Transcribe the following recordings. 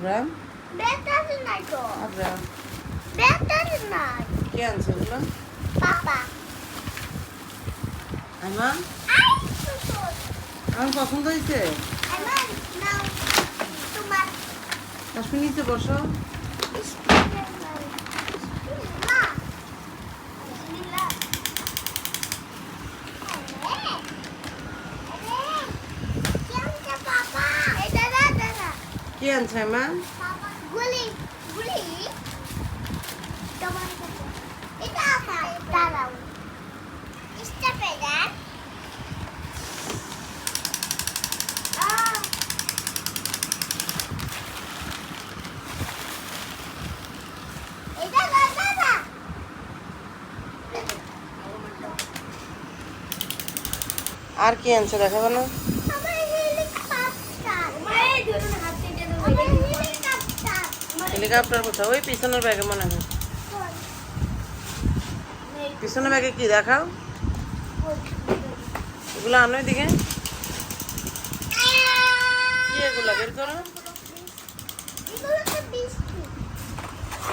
Abraham বেতাছে নাই তো Abraham বেতাছে নাই কে আনছে এগুলো? পাপা আইমান আই তো আমার পছন্দ হয়েছে। আমার নাও তোমার কাশ্মীর নিচে বসো। মা বিসমিল্লাহ কেমন পাপা এটা দাদা কে আনছে আইমান? পাপা গুলি গুলি তোমার এটা আমার দাঁড়াও স্টপ এটা এটা দাদা আর কি আনছে দেখাবো না? আমার হেলিকপ্টার মাই ধরুন হাতে দিয়ে দেবো আমার হেলিকপ্টার হেলিকপ্টার কোথায়? ওই পিছনের ব্যাগে মনে হয়। পিছনের ব্যাগে কি দেখাও? এগুলো আনো এদিকে। কি এগুলো বের করো? এগুলো তো বিস্কুট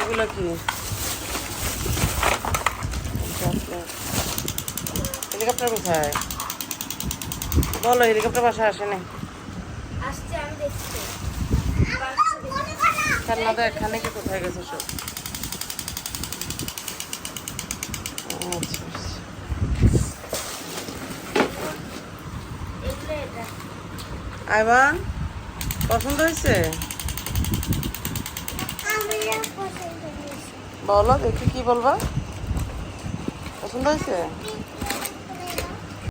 এগুলো কি? হেলিকপ্টার কোথায়? বলো, হেলিকপ্টার বাসায় আসে নাই আসছে আমি দেখছি খেলনা তো এখানে কি কোথায় গেছে সব? আচ্ছা আচ্ছা। আইমান পছন্দ হয়েছে? বলো দেখি কি বলবা। পছন্দ হয়েছে?